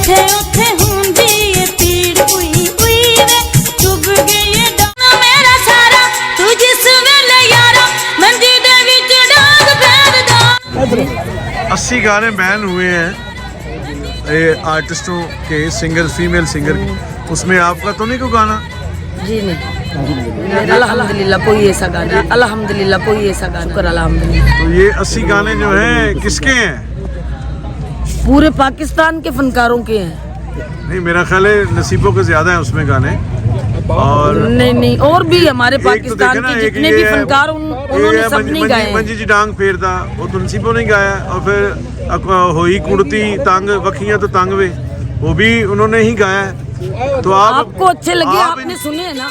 इत्थे उथे हुंदी ए पीड़ उई उई वे चुभ गई डाना मेरा सारा तू जिस वेले यारा मंजी दे विच डाग फेरदा। 80 गाने बैन हुए हैं ये आर्टिस्टों के, सिंगर, फीमेल सिंगर के, उसमें आपका तो नहीं कोई गाना? जी नहीं, अल्हम्दुलिल्लाह कोई ऐसा गाना, अल्हम्दुलिल्लाह कोई ऐसा गाना कर अल्हम्दुलिल्लाह। तो ये 80 गाने जो हैं किसके हैं? पूरे पाकिस्तान के फनकारों के हैं। नहीं, मेरा ख्याल है नसीबों के ज्यादा हैं उसमें गाने। और नहीं और भी हमारे पाकिस्तान के जितने भी फनकार उन्होंने सब नहीं गाए। मंजी जी डांग फेरदा वो तो नसीबों ने गाया, और फिर होई कुड़ती तंग वखियां तो तंग वे वो भी उन्होंने ही गाया है। तो आपको अच्छे लगे, आपने सुने ना?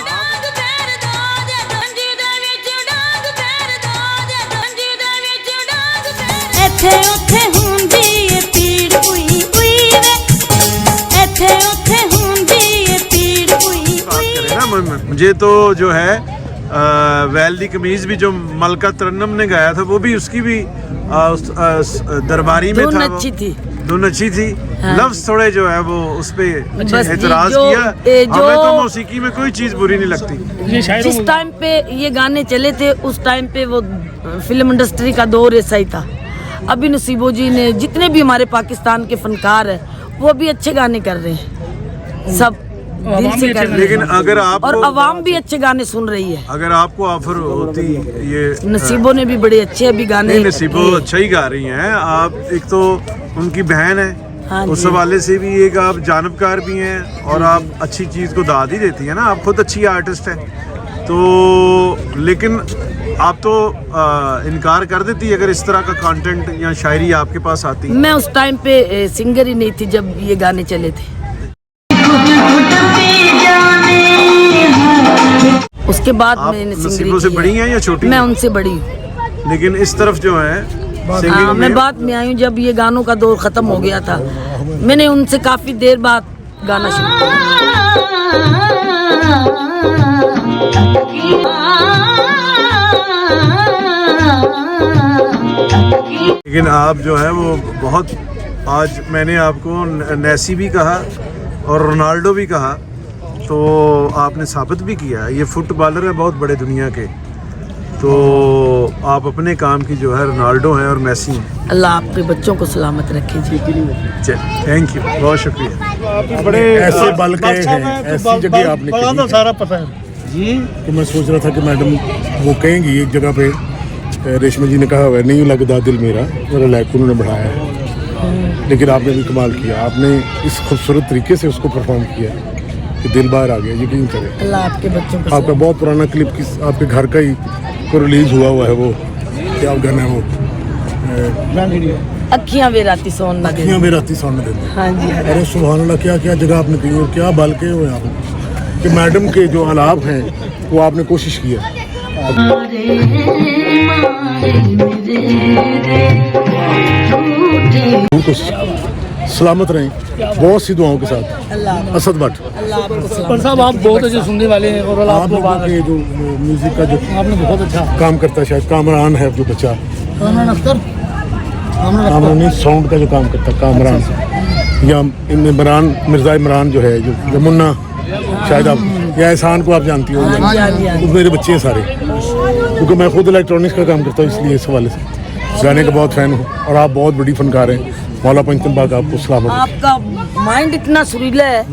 इत्थे उथे हुंदी ए पीड़ उई उई वे इत्थे उथे हुंदी ए पीड़ उई उई ना। मुझे तो जो है वैल दी कमीज भी जो मलका तरन्नम ने गाया था वो भी उसकी भी दरबारी में था, अच्छी थी, दोनों अच्छी थी। हाँ। लफ्ज थोड़े जो है वो उस पे एतराज जो किया। हमें तो मौसीकी में कोई चीज बुरी नहीं लगती। जिस टाइम पे ये गाने चले थे उस टाइम पे वो फिल्म इंडस्ट्री का दौर ऐसा ही था। अभी नसीबो जी ने, जितने भी हमारे पाकिस्तान के फनकार हैं वो भी अच्छे गाने कर रहे हैं, सब दिल से कर रहे हैं। लेकिन अगर आप और अवाम भी अच्छे गाने सुन रही है। अगर आपको ऑफर होती ये नसीबो ने भी बड़े अच्छे अभी गाने, नसीबो अच्छा ही गा रही हैं आप। एक तो उनकी बहन है, हाँ उस हवाले से भी एक आप जानबकार भी हैं और आप अच्छी चीज़ को दाद ही देती हैं ना। आप खुद अच्छी आर्टिस्ट हैं तो, लेकिन आप तो इनकार कर देती अगर इस तरह का कंटेंट या शायरी आपके पास आती। मैं उस टाइम पे सिंगर ही नहीं थी जब ये गाने चले थे। उसके बाद मैंने नसीबों से बड़ी हैं या छोटी? मैं उनसे बड़ी हूँ, लेकिन इस तरफ जो है हाँ, मैं बाद में आई हूँ जब ये गानों का दौर खत्म हो गया था। मैंने उनसे काफी देर बाद गाना शुरू किया। लेकिन आप जो है वो बहुत, आज मैंने आपको नेसी भी कहा और रोनाल्डो भी कहा, तो आपने साबित भी किया। ये फुटबॉलर है बहुत बड़े दुनिया के, तो आप अपने काम की जो है रोनाल्डो हैं और मेसी हैं। अल्लाह आपके बच्चों को सलामत रखे जी। थैंक यू, बहुत शुक्रिया। बड़े ऐसे बल के हैं, ऐसी जगह आपने कही तो सारा पता है जी। तो मैं सोच रहा था कि मैडम वो कहेंगी एक जगह पे, रेशमा जी ने कहा हुआ नहीं लगता दिल मेरा लाइक उन्होंने बढ़ाया है, लेकिन आपने भी कमाल किया। आपने इस खूबसूरत तरीके से उसको परफॉर्म किया कि दिल बाहर आ गया, यकीन करें। अल्लाह आपके बच्चों को। आपका बहुत पुराना क्लिप आपके घर का ही को रिलीज हुआ है, वो क्या गाना है वो, अखियां वे राती सोन ना दे, अखियां वे राती सोन ना दे। हाँ जी, अरे सुभान अल्लाह, क्या क्या जगह आपने दी और क्या बल के हुए आपने कि मैडम के जो आलाप हैं वो आपने कोशिश किया। सलामत रहें, बहुत सी दुआओं के साथ। असद भट्ट साहब, आप बहुत अच्छे सुनने वाले हैं और आपको ये जो म्यूजिक का जो आपने बहुत अच्छा काम करता है, शायद कामरान है जो बच्चा, कामरान अख्तर, कामरान साउंड का जो काम करता है, कामरान या इमरान, मिर्जा इमरान जो है, जो यमुना, शायद आप या एहसान को आप जानती हो, वो मेरे बच्चे हैं सारे, क्योंकि मैं खुद इलेक्ट्रॉनिक्स का काम करता हूँ, इसलिए इस हवाले से गाने का बहुत फैन हूँ। और आप बहुत बड़ी फनकार हैं, मौला पंचतन बाग आपको सलामत। आपका माइंड इतना सुरीला है,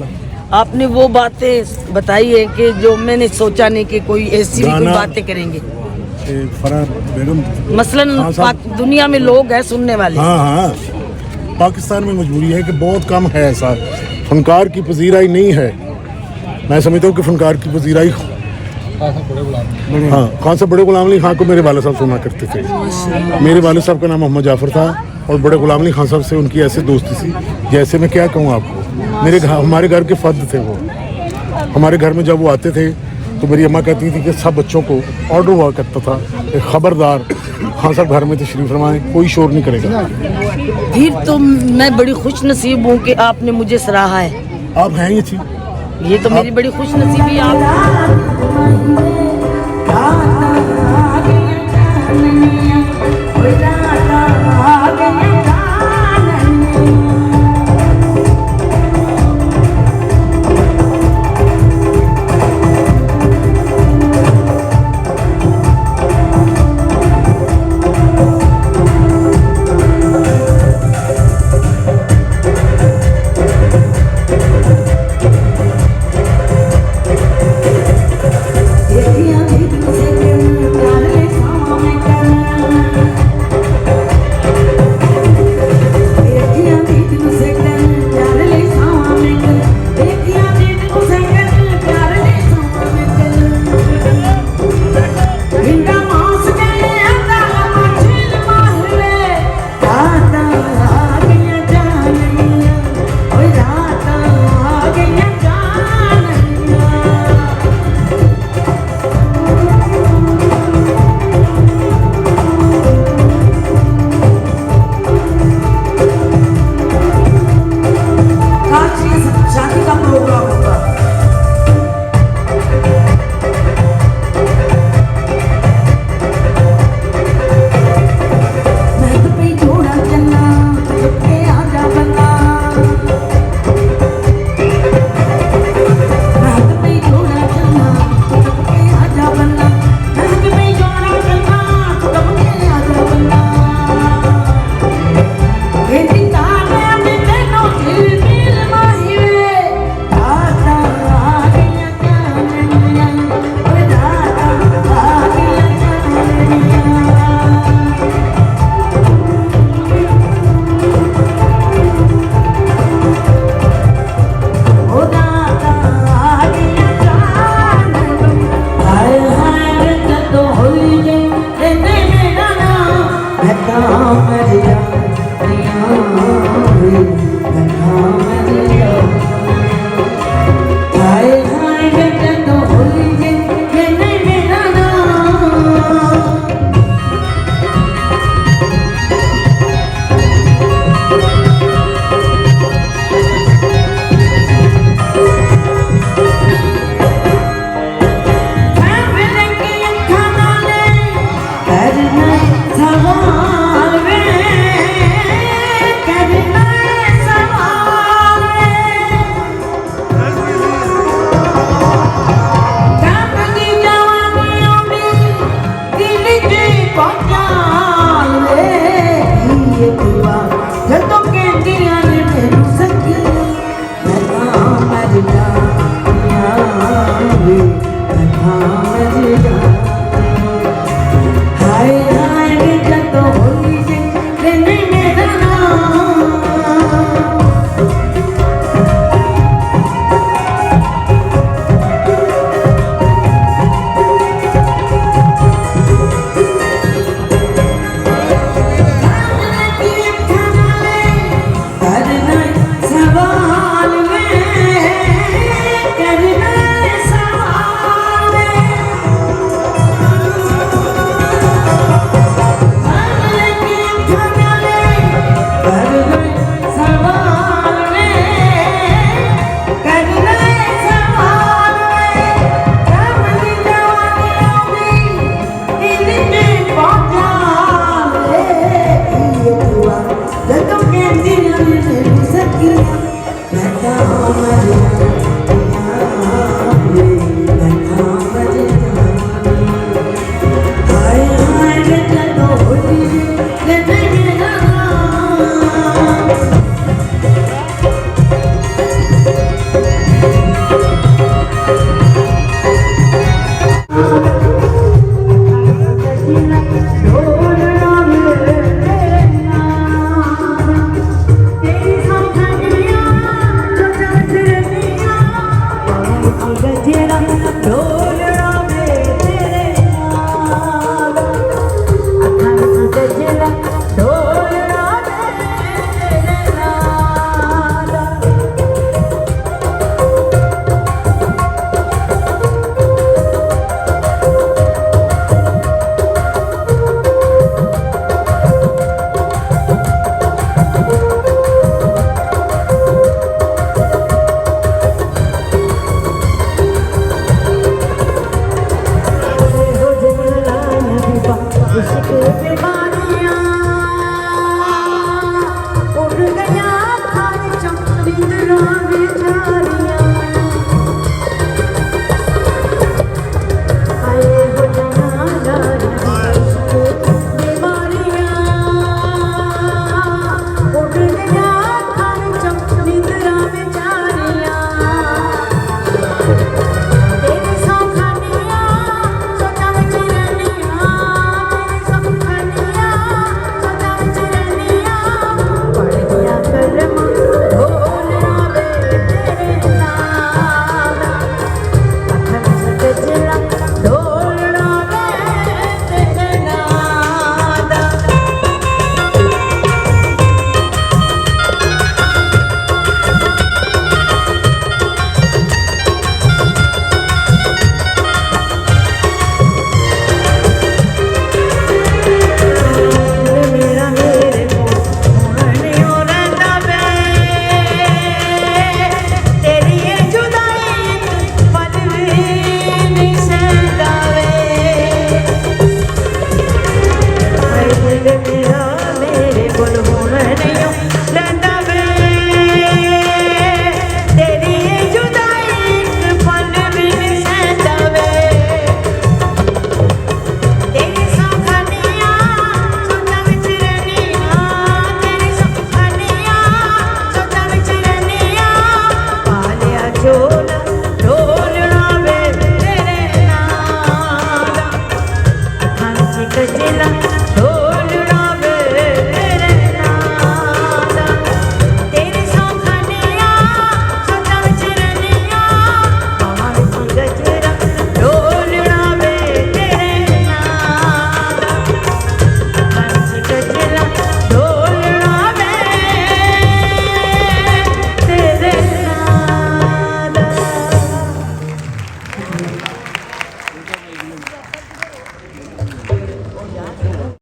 आपने वो बातें बताई है कि जो मैंने सोचा नहीं कि कोई ऐसी भी बातें करेंगे। मसलन दुनिया में लोग हैं सुनने वाले। हाँ, पाकिस्तान में मजबूरी है कि बहुत कम है ऐसा, फनकार की पजीराई नहीं है। मैं समझता हूँ कि फनकार की पजीराई, हाँ, खान साहब बड़े गुलाम अली खान को मेरे वाले साहब सुना करते थे। मेरे वाले साहब का नाम मोहम्मद जाफर था और बड़े गुलाम अली खान साहब से उनकी ऐसे दोस्ती थी, जैसे मैं क्या कहूँ आपको, हमारे घर के फर्द थे वो। हमारे घर में जब वो आते थे तो मेरी अम्मा कहती थी कि सब बच्चों को ऑर्डर हुआ करता था, खबरदार खान साहब घर में तशरीफ फरमाएं, कोई शोर नहीं करेगा। फिर तो मैं बड़ी खुश नसीब हूँ कि आपने मुझे सराहा है। आप हैं अच्छी, ये तो मेरी बड़ी खुश नसीबी आप।